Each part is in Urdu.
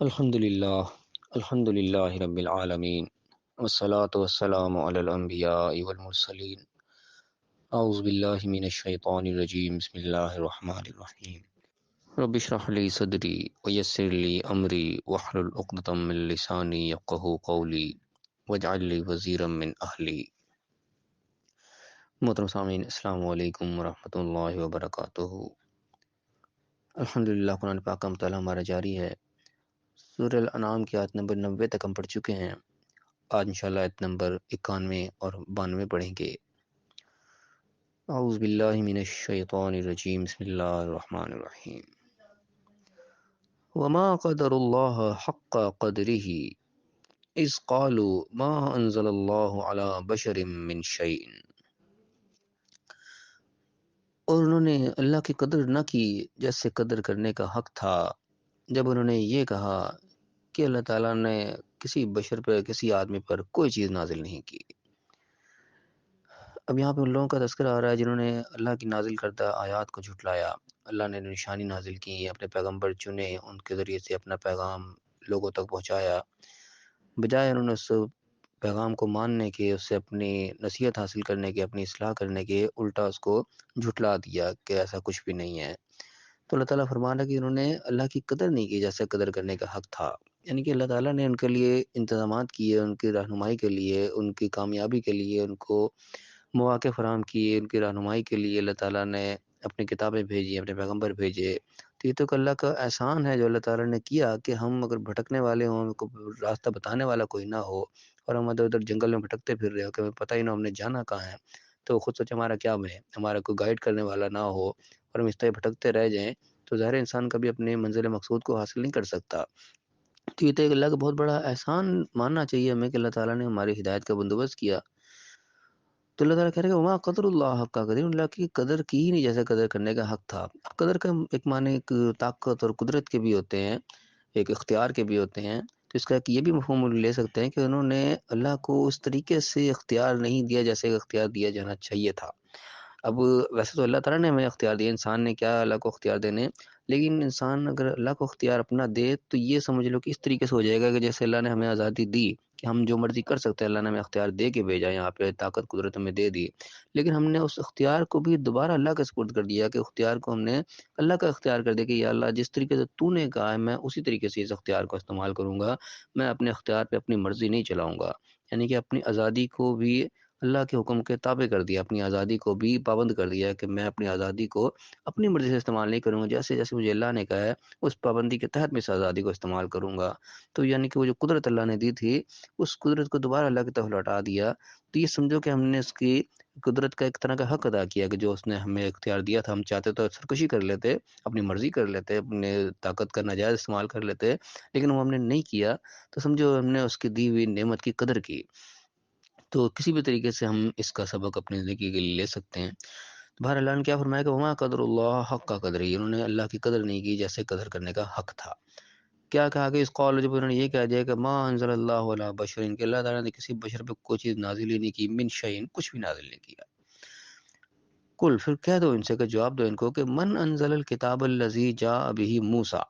الحمد للہ رب العالمین والصلاة والسلام علی الانبیاء والمرسلین اعوذ باللہ من الشیطان الرجیم بسم اللہ الرحمن الرحیم رب اشرح لی صدری ویسر لی امری واحلل عقدۃ من لسانی یفقہوا قولی واجعل لی وزیرا من اہلی۔ محترم سامعین، السلام علیکم ورحمۃ اللہ وبرکاتہ۔ الحمدللہ، قرآن پاک کا مطالعہ ہمارا جاری ہے۔ سورہ الانعام کی آیت نمبر 90 تک ہم پڑھ چکے ہیں۔ آج انشاءاللہ آیت نمبر 91 اور 92 پڑھیں گے۔ اعوذ باللہ من الشیطان الرجیم، بسم اللہ الرحمن الرحیم۔ وما قدر اللہ حق قدرہ اذ قالوا ما انزل اللہ علی بشر من شیء۔ اور انہوں نے اللہ کی قدر نہ کی جیسے قدر کرنے کا حق تھا جب انہوں نے یہ کہا کہ اللہ تعالیٰ نے کسی بشر پر، کسی آدمی پر کوئی چیز نازل نہیں کی۔ اب یہاں پہ ان لوگوں کا تذکرہ آ رہا ہے جنہوں نے اللہ کی نازل کردہ آیات کو جھٹلایا۔ اللہ نے نشانی نازل کی، اپنے پیغمبر چنے، ان کے ذریعے سے اپنا پیغام لوگوں تک پہنچایا۔ بجائے انہوں نے اس پیغام کو ماننے کے، اس سے اپنی نصیحت حاصل کرنے کے، اپنی اصلاح کرنے کے، الٹا اس کو جھٹلا دیا کہ ایسا کچھ بھی نہیں ہے۔ تو اللہ تعالیٰ فرما رہا ہے کہ انہوں نے اللہ کی قدر نہیں کی جیسے قدر کرنے کا حق تھا۔ یعنی کہ اللہ تعالیٰ نے ان کے لیے انتظامات کیے، ان کی رہنمائی کے لیے، ان کی کامیابی کے لیے، ان کو مواقع فراہم کیے، ان کی رہنمائی کے لیے اللہ تعالیٰ نے اپنی کتابیں بھیجی، اپنے پیغمبر بھیجے۔ تو یہ تو اللہ کا احسان ہے جو اللہ تعالیٰ نے کیا کہ ہم اگر بھٹکنے والے ہوں، ہم کو راستہ بتانے والا کوئی نہ ہو، اور ہم ادھر ادھر جنگل میں بھٹکتے پھر رہے ہو کہ ہمیں پتہ ہی نہ ہم نے جانا کہاں ہے، تو خود سوچ ہمارا کیا بنے، ہمارا کوئی گائیڈ کرنے والا نہ ہو اور ہم اس طرح بھٹکتے رہ جائیں، تو ظاہر انسان کبھی اپنے منزل مقصود کو حاصل نہیں کر سکتا۔ تو یہ تو ایک اللہ کا بہت بڑا احسان ماننا چاہیے ہمیں کہ اللہ تعالیٰ نے ہماری ہدایت کا بندوبست کیا۔ تو اللہ تعالیٰ کہہ رہے کہ وما قدر اللہ حق قدر، اللہ کی قدر کی ہی نہیں جیسے قدر کرنے کا حق تھا۔ قدر کا ایک معنی ایک طاقت اور قدرت کے بھی ہوتے ہیں، ایک اختیار کے بھی ہوتے ہیں۔ تو اس کا ایک یہ بھی مفہوم لے سکتے ہیں کہ انہوں نے اللہ کو اس طریقے سے اختیار نہیں دیا جیسے اختیار دیا جانا چاہیے تھا۔ اب ویسے تو اللہ تعالیٰ نے ہمیں اختیار دیا، انسان نے کیا اللہ کو اختیار دینے، لیکن انسان اگر اللہ کو اختیار اپنا دے تو یہ سمجھ لو کہ اس طریقے سے ہو جائے گا کہ جیسے اللہ نے ہمیں آزادی دی کہ ہم جو مرضی کر سکتے ہیں، اللہ نے ہمیں اختیار دے کے بھیجا، یہاں پہ طاقت قدرت ہمیں دے دی، لیکن ہم نے اس اختیار کو بھی دوبارہ اللہ کے سپرد کر دیا کہ اختیار کو ہم نے اللہ کا اختیار کر دیا کہ یا اللہ جس طریقے سے تو نے کہا ہے میں اسی طریقے سے اس اختیار کو استعمال کروں گا، میں اپنے اختیار پہ اپنی مرضی نہیں چلاؤں گا۔ یعنی کہ اپنی آزادی کو بھی اللہ کے حکم کے تابع کر دیا، اپنی آزادی کو بھی پابند کر دیا کہ میں اپنی آزادی کو اپنی مرضی سے استعمال نہیں کروں گا، جیسے جیسے مجھے اللہ نے کہا ہے اس پابندی کے تحت میں اس آزادی کو استعمال کروں گا۔ تو یعنی کہ وہ جو قدرت اللہ نے دی تھی اس قدرت کو دوبارہ اللہ کی طرف لوٹا دیا۔ تو یہ سمجھو کہ ہم نے اس کی قدرت کا ایک طرح کا حق ادا کیا کہ جو اس نے ہمیں اختیار دیا تھا، ہم چاہتے تو سرکشی کر لیتے، اپنی مرضی کر لیتے، اپنے طاقت کا ناجائز استعمال کر لیتے، لیکن وہ ہم نے نہیں کیا۔ تو سمجھو ہم نے اس کی دی ہوئی نعمت کی قدر کی۔ تو کسی بھی طریقے سے ہم اس کا سبق اپنی زندگی کے لیے لے سکتے ہیں۔ بہر اللہ نے کیا فرمایا کہ وما قدر اللہ حق کا قدر ہی، انہوں نے اللہ کی قدر نہیں کی جیسے قدر کرنے کا حق تھا۔ کیا کہا کہ اس قول جب انہوں نے یہ کہہ دیا کہ ما انزل اللہ علی بشر، کہ اللہ تعالیٰ نے کسی بشر پہ کوئی چیز نازل ہی نہیں کی، من شیء، کچھ بھی نازل نہیں کیا۔ کل، پھر کہہ دو ان سے کہ جواب دو ان کو کہ من انزل الکتاب الذی جاء بہ موسیٰ،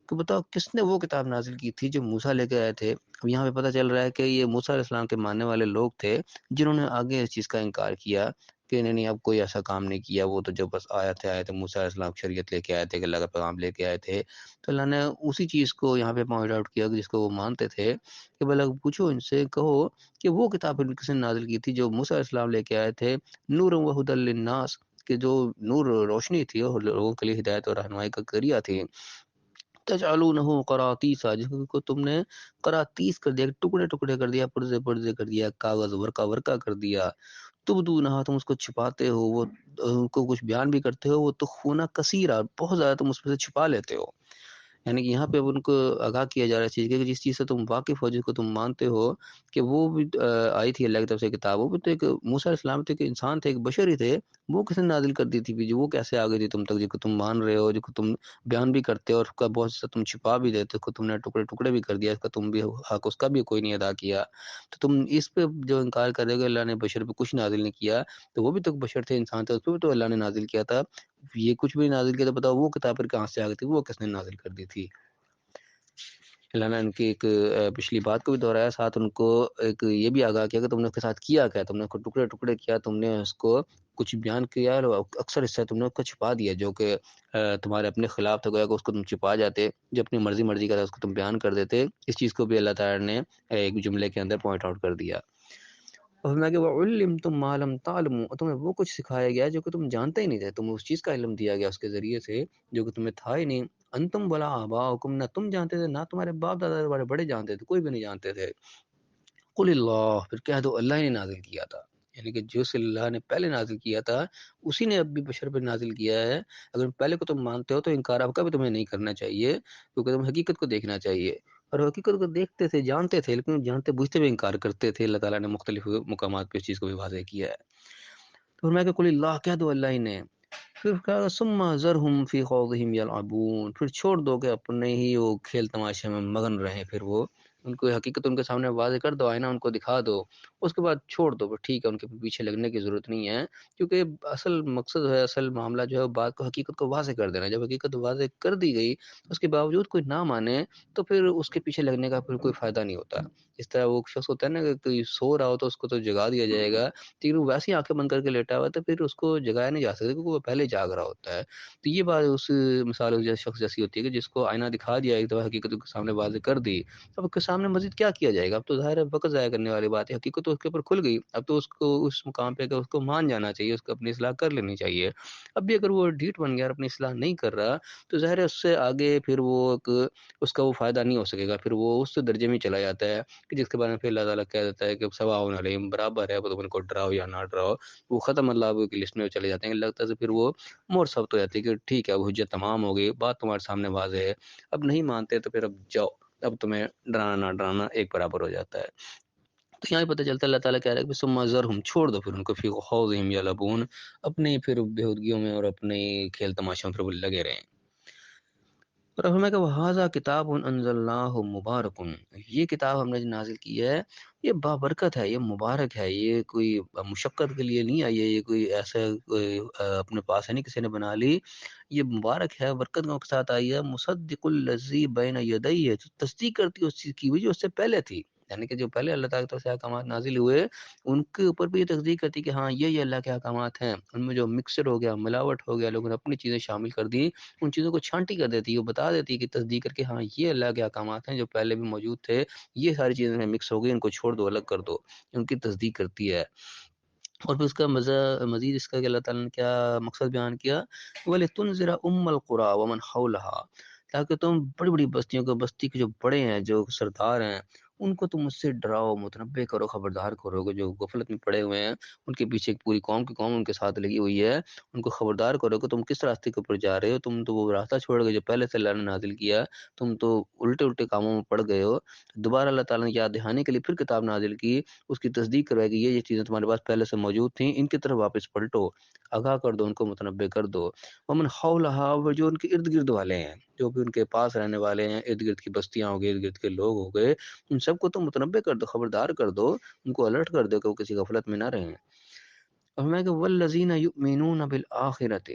کہ بتاؤ کس نے وہ کتاب نازل کی تھی جو موسیٰ لے کے آئے تھے۔ اب یہاں پہ پتہ چل رہا ہے کہ یہ موسیٰ علیہ السلام کے ماننے والے لوگ تھے جنہوں نے آگے اس چیز کا انکار کیا کہ نہیں اب کوئی ایسا کام نہیں کیا، وہ تو جو بس آئے تھے موسیٰ علیہ السلام شریعت لے کے آئے تھے کہ اللہ کا پیغام لے کے آئے تھے۔ تو اللہ نے اسی چیز کو یہاں پہ پوائنٹ آؤٹ کیا جس کو وہ مانتے تھے کہ بھلا پوچھو ان سے، کہو کہ وہ کتاب کس نے نازل کی تھی جو موسیٰ علیہ السلام لے کے آئے تھے، نور و ہدی للناس، کہ جو نور روشنی تھی اور لوگوں کے لیے ہدایت اور رہنمائی کا ذریعہ تھی۔ تجعلونہ قراطیسا، جس کو تم نے قراطیس کر دیا، ٹکڑے ٹکڑے کر دیا، پرزے پرزے کر دیا، کاغذ ورقہ ورقہ کر دیا۔ تبدونہا، تم اس کو چھپاتے ہو، وہ ان کو کچھ بیان بھی کرتے ہو، وہ تخفون کثیرا، بہت زیادہ تم اس میں سے چھپا لیتے ہو۔ یعنی کہ یہاں پہ ان کو آگاہ کیا جا رہا ہے چیز کہ جس چیز سے تم واقف ہو، جس کو تم مانتے ہو کہ وہ بھی آئی تھی اللہ کی طرف سے کتاب، وہ بھی تو ایک موسیٰ علیہ السلام تھے، ایک انسان تھے، ایک بشر ہی تھے، وہ کس نے نازل کر دی تھی جو وہ کیسے آ گئی تھی تم تک، جس کو تم مان رہے ہو، جس کو تم بیان بھی کرتے ہو اور اس کا بہت سے تم چھپا بھی دیتے، اس کو تم نے ٹکڑے ٹکڑے بھی کر دیا، اس کا تم بھی حق اس کا بھی کوئی نہیں ادا کیا۔ تو تم اس پہ جو انکار کرے گا اللہ نے بشر پہ کچھ نازل نہیں کیا، تو وہ بھی تو بشر تھے، انسان تھے، اس پہ بھی تو اللہ نے نازل کیا تھا۔ یہ کچھ بھی نازل کیا، تو بتاؤ وہ کتاب پھر کہاں سے آ گئی تھی، وہ کس نے نازل کر دی تھی۔ اللہ نے ان کی ایک پچھلی بات کو بھی دہرایا، ساتھ ان کو ایک یہ بھی آگاہ کیا کہ تم نے اس کے ساتھ کیا کیا، تم نے اس کو ٹکڑے ٹکڑے کیا، تم نے اس کو کچھ بیان کیا اور اکثر حصہ تم نے اس کو چھپا دیا جو کہ تمہارے اپنے خلاف تھا، گویا کہ اس کو تم چھپا جاتے، جو اپنی مرضی کا تھا اس کو تم بیان کر دیتے۔ اس چیز کو بھی اللہ تعالیٰ نے ایک جملے کے اندر پوائنٹ آؤٹ کر دیا۔ اور فرمایا کہ وَعُلِّمْتُم مَا لَمْ تَعْلَمُوا، اور تمہیں وہ کچھ سکھایا گیا جو کہ تم جانتے ہی نہیں تھے، تمہیں اس چیز کا علم دیا گیا اس کے ذریعے سے جو کہ تمہیں تھا ہی نہیں۔ انتم ولا آباؤکم، نہ تم جانتے تھے نہ تمہارے باپ دادا تمہارے بڑے جانتے تھے، کوئی بھی نہیں جانتے تھے۔ قل اللہ، پھر کہہ دو اللہ نے نازل کیا تھا، یعنی کہ جو سے اللہ نے پہلے نازل کیا تھا اسی نے اب بھی بشر پہ نازل کیا ہے۔ اگر پہلے کو تم مانتے ہو تو انکار اب کا بھی تمہیں نہیں کرنا چاہیے، کیونکہ تم حقیقت کو دیکھنا چاہیے، اور حقیقت کو دیکھتے تھے جانتے تھے، لیکن جانتے بوجھتے بھی انکار کرتے تھے۔ اللہ تعالیٰ نے مختلف مقامات پہ اس چیز کو بھی واضح کیا ہے۔ تو فرمایا کہ قل اللہ، کہہ دو اللہ ہی نے۔ پھر کہا ثم ذرہم فی خوضہم یلعبون، پھر چھوڑ دو کہ اپنے ہی وہ کھیل تماشے میں مگن رہیں، پھر وہ ان کو حقیقت ان کے سامنے واضح کر دو، آئینہ ان کو دکھا دو، اس کے بعد چھوڑ دو، پھر ٹھیک ہے، ان کے پیچھے لگنے کی ضرورت نہیں ہے، کیونکہ اصل مقصد ہے، اصل معاملہ جو ہے بات کو حقیقت کو واضح کر دینا۔ جب حقیقت واضح کر دی گئی اس کے باوجود کوئی نہ مانے تو پھر اس کے پیچھے لگنے کا پھر کوئی فائدہ نہیں ہوتا۔ جس طرح وہ شخص ہوتا ہے نا کہ کوئی سو رہا ہو تو اس کو تو جگا دیا جائے گا، لیکن وہ ویسے ہی آنکھیں بند کر کے لیٹا ہوا ہے تو پھر اس کو جگایا نہیں جا سکتا کیونکہ وہ پہلے جاگ رہا ہوتا ہے۔ تو یہ بات اس مثال اس جیسے شخص جیسی ہوتی ہے کہ جس کو آئینہ دکھا دیا ایک دفعہ، حقیقت کے سامنے واضح کر دی، اب اس کے سامنے مزید کیا کیا جائے گا؟ اب تو ظاہر ہے وقت ضائع کرنے والی بات ہے، حقیقت تو اس کے اوپر کھل گئی، اب تو اس کو اس مقام پہ کہ اس کو مان جانا چاہیے، اس کو اپنی اصلاح کر لینی چاہیے۔ اب بھی اگر وہ ڈھیٹ بن گیا اور اپنی اصلاح نہیں کر رہا تو ظاہر ہے اس سے آگے پھر وہ ایک اس کا وہ فائدہ نہیں ہو سکے گا، پھر وہ اس درجے میں چلا جاتا ہے کہ جس کے بارے میں پھر اللہ تعالیٰ کہہ دیتا ہے کہ سواء علیہم، برابر ہے، وہ تم ان کو ڈراؤ یا نہ ڈراؤ، وہ ختم اللہ کی لسٹ میں چلے جاتے ہیں۔ لگتا ہے پھر وہ مور ثبت ہو جاتی ہے کہ ٹھیک ہے اب حجت تمام ہو گئی، بات تمہارے سامنے واضح ہے، اب نہیں مانتے تو پھر اب جاؤ، اب تمہیں ڈرانا نہ ڈرانا ایک برابر ہو جاتا ہے۔ تو یہاں پہ پتہ چلتا ہے اللہ تعالیٰ کہہ رہا ہے کہ ثم ذرہم، چھوڑ دو پھر ان کو فی خوضہم یلعبون، اپنے پھر بےہودگیوں میں اور اپنے کھیل تماشوں پر وہ لگے رہیں۔ اور اب ہمیں کہ وہذا کتاب انزلناہ مبارک، یہ کتاب ہم نے جو نازل کی ہے یہ بابرکت ہے، یہ مبارک ہے، یہ کوئی مشقت کے لیے نہیں آئی ہے، یہ کوئی ایسا اپنے پاس ہے نہیں کسی نے بنا لی، یہ مبارک ہے، برکت کے ساتھ آئی ہے۔ مصدق الذی بین یدیہ، تصدیق کرتی ہے اس چیز کی بھی جو اس سے پہلے تھی، یعنی کہ جو پہلے اللہ تعالیٰ کی طرف سے احکامات نازل ہوئے ان کے اوپر بھی یہ تصدیق کرتی کہ ہاں یہ اللہ کے احکامات ہیں، ان میں جو مکسر ہو گیا، ملاوٹ ہو گیا، لوگوں نے اپنی چیزیں شامل کر دی، ان چیزوں کو چھانٹی کر دیتی ہے، وہ بتا دیتی ہے کہ تصدیق کر کے ہاں یہ اللہ کے احکامات ہیں جو پہلے بھی موجود تھے، یہ ساری چیزیں مکس ہو گئی، ان کو چھوڑ دو، الگ کر دو، ان کی تصدیق کرتی ہے۔ اور پھر اس کا مزید اس کا کہ اللہ تعالیٰ نے کیا مقصد بیان کیا، وَلِتُنذِرَ أُمَّ الْقُرَىٰ وَمَنْ حَوْلَهَا، تاکہ تم بڑی بڑی بستیوں کو، بستی کے جو بڑے ہیں، جو سردار ہیں، ان کو تم اس سے ڈراؤ، متنبع کرو، خبردار کرو کہ جو غفلت میں پڑے ہوئے ہیں ان کے پیچھے ایک پوری قوم کی قوم ان کے ساتھ لگی ہوئی ہے، ان کو خبردار کرو کہ تم کس راستے کے اوپر جا رہے ہو، تم تو وہ راستہ چھوڑ گئے جو پہلے سے اللہ نے نازل کیا، تم تو الٹے الٹے کاموں میں پڑ گئے ہو۔ دوبارہ اللہ تعالیٰ نے یاد دہانی کے لیے پھر کتاب نازل کی، اس کی تصدیق کروائے کہ یہ چیزیں تمہارے پاس پہلے سے موجود تھیں، ان کی طرف واپس پلٹو، آگاہ کر دو، ان کو متنبع کر دو۔ ومن حولہا، وہ جو ان کے ارد گرد والے ہیں، جو بھی ان کے پاس رہنے والے ہیں، ارد گرد کی بستیاں ہو گئی، ارد گرد کے لوگ ہو گئے، ان سب کو تم متنبع کر دو، خبردار کر دو، ان کو الرٹ کر دو کہ وہ کسی غفلت میں نہ رہیں۔ اور میں کہ والذین یؤمنون بالآخرۃ،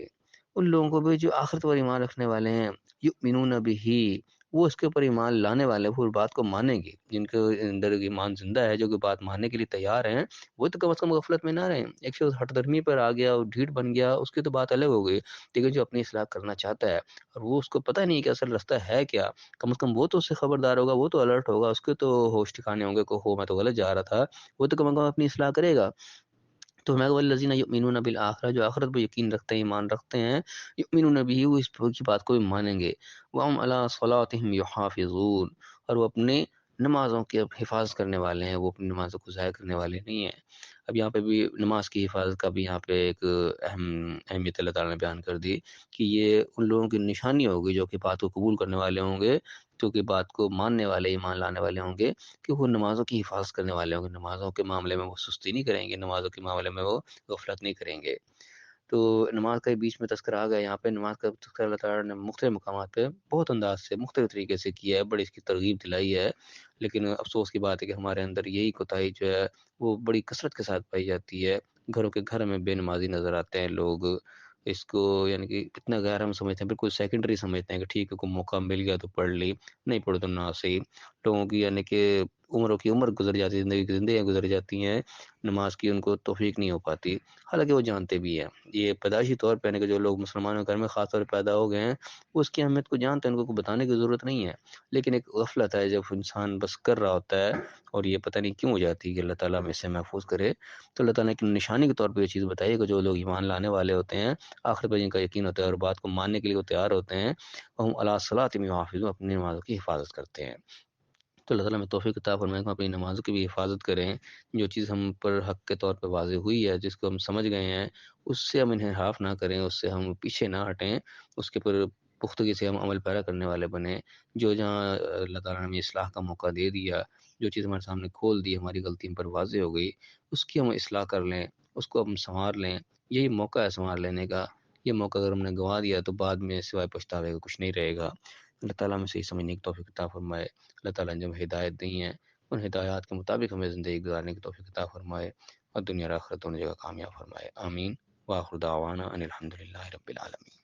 ان لوگوں کو بھی جو آخرت پر ایمان رکھنے والے ہیں، یؤمنون بہ، وہ اس کے اوپر ایمان لانے والے، وہ اس بات کو مانیں گے، جن کے اندر ایمان زندہ ہے، جو کہ بات ماننے کے لیے تیار ہیں، وہ تو کم از کم غفلت میں نہ رہیں۔ ایک شخص ہٹ درمی پر آ گیا اور ڈھیٹ بن گیا، اس کی تو بات الگ ہو گئی، لیکن جو اپنی اصلاح کرنا چاہتا ہے اور وہ اس کو پتہ نہیں کہ اصل رستہ ہے کیا، کم از کم وہ تو اس سے خبردار ہوگا، وہ تو الرٹ ہوگا، اس کے تو ہوش ٹھکانے ہوں گے کہ ہو میں تو غلط جا رہا تھا، وہ تو کم از کم اپنی اصلاح کرے گا۔ تو میں والذین یؤمنون بالآخرہ، جو آخرت پر یقین رکھتے ہیں، ایمان رکھتے ہیں، یؤمنون بھی، وہ اس کی بات کو بھی مانیں گے، وہم علی صلاتہم یحافظون، اور وہ اپنے نمازوں کی حفاظت کرنے والے ہیں، وہ اپنی نمازوں کو ضائع کرنے والے نہیں ہیں۔ اب یہاں پہ بھی نماز کی حفاظت کا بھی یہاں پہ ایک اہمیت اللہ تعالیٰ نے بیان کر دی کہ یہ ان لوگوں کی نشانی ہوگی جو کہ بات کو قبول کرنے والے ہوں گے، جو کہ بات کو ماننے والے، ایمان لانے والے ہوں گے، کہ وہ نمازوں کی حفاظت کرنے والے ہوں گے، نمازوں کے معاملے میں وہ سستی نہیں کریں گے، نمازوں کے معاملے میں وہ غفلت نہیں کریں گے۔ تو نماز کا بیچ میں تذکرہ آ گیا، یہاں پہ نماز کا تذکرہ اللہ تعالیٰ نے مختلف مقامات پہ بہت انداز سے، مختلف طریقے سے کیا ہے، بڑی اس کی ترغیب دلائی ہے، لیکن افسوس کی بات ہے کہ ہمارے اندر یہی کوتاہی جو ہے وہ بڑی کثرت کے ساتھ پائی جاتی ہے، گھروں کے گھر میں بے نمازی نظر آتے ہیں لوگ، اس کو یعنی کہ اتنا غیر ہم سمجھتے ہیں، بالکل سیکنڈری سمجھتے ہیں کہ ٹھیک ہے کوئی موقع مل گیا تو پڑھ لی، نہیں پڑھو تو نہ صحیح. لوگوں کی یعنی کہ عمروں کی عمر گزر جاتی ہے، زندگی کی زندگیاں گزر جاتی ہیں، نماز کی ان کو توفیق نہیں ہو پاتی، حالانکہ وہ جانتے بھی ہیں. یہ پیدائشی طور پہ یعنی کہ جو لوگ مسلمانوں کے گھر میں خاص طور پہ پیدا ہو گئے ہیں وہ اس کی اہمیت کو جانتے ہیں، ان کو بتانے کی ضرورت نہیں ہے. لیکن ایک غفلت ہے جب انسان بس کر رہا ہوتا ہے اور یہ پتہ نہیں کیوں ہو جاتی ہے. کہ اللہ تعالیٰ میں سے محفوظ کرے. تو اللہ تعالیٰ نے ایک نشانی کے طور پہ یہ چیز بتائی کہ جو لوگ ایمان لانے والے ہوتے ہیں، آخر پر جن کا یقین ہوتا ہے اور بات کو ماننے کے لیے وہ تیار ہوتے ہیں، ہم علی صلاتہم یحافظون، اپنی نمازوں کی حفاظت کرتے ہیں. تو اللہ تعالیٰ میں توفیق عطا فرمائے کہ ہم اپنی نمازوں کی بھی حفاظت کریں. جو چیز ہم پر حق کے طور پہ واضح ہوئی ہے، جس کو ہم سمجھ گئے ہیں، اس سے ہم انحراف نہ کریں، اس سے ہم پیچھے نہ ہٹیں، اس کے پر پختگی سے ہم عمل پیرا کرنے والے بنیں. جو جہاں اللہ تعالیٰ نے ہمیں اصلاح کا موقع دے دیا، جو چیز ہمارے سامنے کھول دی، ہماری غلطی ہم پر واضح ہو گئی، اس کی ہم اصلاح کر لیں، اس کو ہم سنوار لیں. یہی موقع ہے سنوار لینے کا. یہ موقع اگر ہم نے گنوا دیا تو بعد میں سوائے پچھتاوے کا کچھ نہیں رہے گا. اللہ تعالیٰ میں صحیح سمجھنے کی توفیق عطا فرمائے. اللہ تعالیٰ نے جو ہدایت دی ہیں ان ہدایات کے مطابق ہمیں زندگی گزارنے کی توفیق عطا فرمائے اور دنیا اور آخرت دونوں جگہ کامیاب فرمائے. آمین. وآخر دعوانا ان الحمد للہ رب العالمین.